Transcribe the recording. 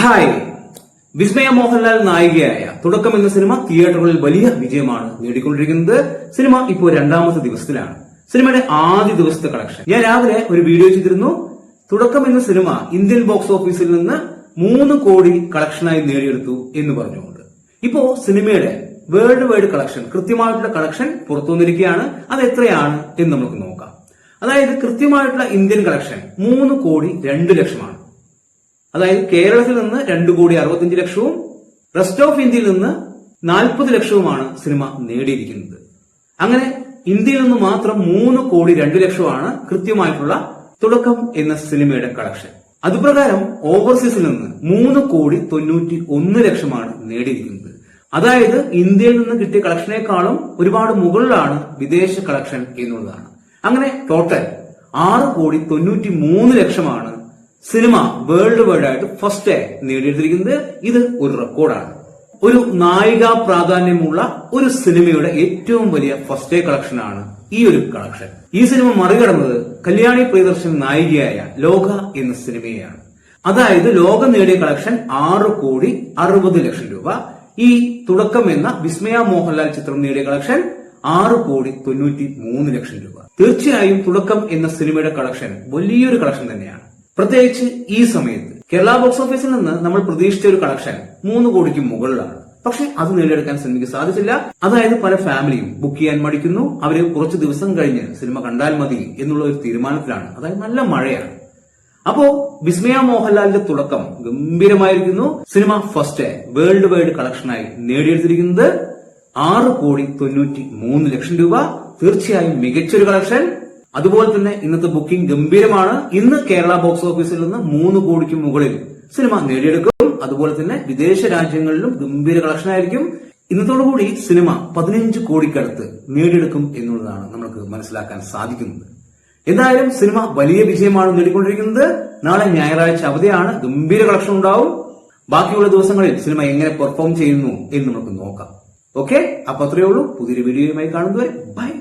Hi. വിസ്മയ മോഹൻലാൽ നായികയായ തുടക്കം എന്ന cinema തിയേറ്ററുകളിൽ വലിയ വിജയമാണ് നേടിക്കൊണ്ടിരിക്കുന്നത്. സിനിമ ഇപ്പോൾ രണ്ടാമത്തെ ദിവസത്തിലാണ്. സിനിമയുടെ ആദ്യ ദിവസത്തെ കളക്ഷൻ ഞാൻ രാവിലെ ഒരു വീഡിയോ ചെയ്തിരുന്നു. തുടക്കം എന്ന സിനിമ ഇന്ത്യൻ ബോക്സ് ഓഫീസിൽ നിന്ന് 3 കോടി കളക്ഷനായി നേടിയെടുത്തു എന്ന് പറഞ്ഞുകൊണ്ട് ഇപ്പോ സിനിമയുടെ വേൾഡ് വൈഡ് കളക്ഷൻ, കൃത്യമായിട്ടുള്ള കളക്ഷൻ പുറത്തു വന്നിരിക്കുകയാണ്. അത് എത്രയാണ് എന്ന് നമുക്ക് നോക്കാം. അതായത് കൃത്യമായിട്ടുള്ള ഇന്ത്യൻ കളക്ഷൻ 3 കോടി 2 ലക്ഷമാണ്. അതായത് കേരളത്തിൽ നിന്ന് 2 കോടി 65 ലക്ഷവും റെസ്റ്റ് ഓഫ് ഇന്ത്യയിൽ നിന്ന് 40 ലക്ഷവുമാണ് സിനിമ നേടിയിരിക്കുന്നത്. അങ്ങനെ ഇന്ത്യയിൽ നിന്ന് മാത്രം 3 കോടി 2 ലക്ഷമാണ് കൃത്യമായിട്ടുള്ള തുടക്കം എന്ന സിനിമയുടെ കളക്ഷൻ. അതുപ്രകാരം ഓവർസീസിൽ നിന്ന് 3 കോടി 91 ലക്ഷമാണ് നേടിയിരിക്കുന്നത്. അതായത് ഇന്ത്യയിൽ നിന്ന് കിട്ടിയ കളക്ഷനേക്കാളും ഒരുപാട് മുകളിലാണ് വിദേശ കളക്ഷൻ എന്നുള്ളതാണ്. അങ്ങനെ ടോട്ടൽ 6 കോടി 93 ലക്ഷമാണ് സിനിമ വേൾഡ് വൈഡ് ആയിട്ട് ഫസ്റ്റ് നേടിയെടുത്തിരിക്കുന്നത്. ഇത് ഒരു റെക്കോർഡാണ്. ഒരു നായിക പ്രാധാന്യമുള്ള ഒരു സിനിമയുടെ ഏറ്റവും വലിയ ഫസ്റ്റ് ഡേ കളക്ഷനാണ് ഈ ഒരു കളക്ഷൻ. ഈ സിനിമ മറികടന്നത് കല്യാണി പ്രിയദർശൻ നായികയായ ലോക എന്ന സിനിമയാണ്. അതായത് ലോക നേടിയ കളക്ഷൻ 6 കോടി 60 ലക്ഷം രൂപ. ഈ തുടക്കം എന്ന വിസ്മയ മോഹൻലാൽ ചിത്രം നേടിയ കളക്ഷൻ 6 കോടി 93 ലക്ഷം രൂപ. തീർച്ചയായും തുടക്കം എന്ന സിനിമയുടെ കളക്ഷൻ വലിയൊരു കളക്ഷൻ തന്നെയാണ്. പ്രത്യേകിച്ച് ഈ സമയത്ത് കേരള ബോക്സ് ഓഫീസിൽ നിന്ന് നമ്മൾ പ്രതീക്ഷിച്ച ഒരു കളക്ഷൻ 3 കോടിക്ക് മുകളിലാണ്. പക്ഷെ അത് നേടിയെടുക്കാൻ സിനിമയ്ക്ക് സാധിച്ചില്ല. അതായത് പല ഫാമിലിയും ബുക്ക് ചെയ്യാൻ മടിക്കുന്നു. അവര് കുറച്ച് ദിവസം കഴിഞ്ഞ് സിനിമ കണ്ടാൽ മതി എന്നുള്ള ഒരു തീരുമാനത്തിലാണ്. അതായത് നല്ല മഴയാണ്. അപ്പോ വിസ്മയ മോഹൻലാലിന്റെ തുടക്കം ഗംഭീരമായിരിക്കുന്നു. സിനിമ ഫസ്റ്റ് വേൾഡ് വൈഡ് കളക്ഷനായി നേടിയെടുത്തിരിക്കുന്നത് 6 കോടി 93 ലക്ഷം രൂപ. തീർച്ചയായും മികച്ചൊരു കളക്ഷൻ. അതുപോലെ തന്നെ ഇന്നത്തെ ബുക്കിംഗ് ഗംഭീരമാണ്. ഇന്ന് കേരള ബോക്സ് ഓഫീസിൽ നിന്ന് 3 കോടിക്ക് മുകളിൽ സിനിമ നേടിയെടുക്കും. അതുപോലെ തന്നെ വിദേശ രാജ്യങ്ങളിലും ഗംഭീര കളക്ഷൻ ആയിരിക്കും. ഇന്നത്തോടുകൂടി സിനിമ 15 കോടിക്കടുത്ത് നേടിയെടുക്കും എന്നുള്ളതാണ് നമുക്ക് മനസ്സിലാക്കാൻ സാധിക്കുന്നത്. എന്തായാലും സിനിമ വലിയ വിജയമാണ് നേടിക്കൊണ്ടിരിക്കുന്നത്. നാളെ ഞായറാഴ്ച അവധിയാണ്. ഗംഭീര കളക്ഷൻ ഉണ്ടാവും. ബാക്കിയുള്ള ദിവസങ്ങളിൽ സിനിമ എങ്ങനെ പെർഫോം ചെയ്യുന്നു എന്ന് നമുക്ക് നോക്കാം. ഓക്കെ, അപ്പൊ അത്രയേ ഉള്ളൂ. പുതിയൊരു വീഡിയോയുമായി കാണുന്നതുവരെ ബൈ.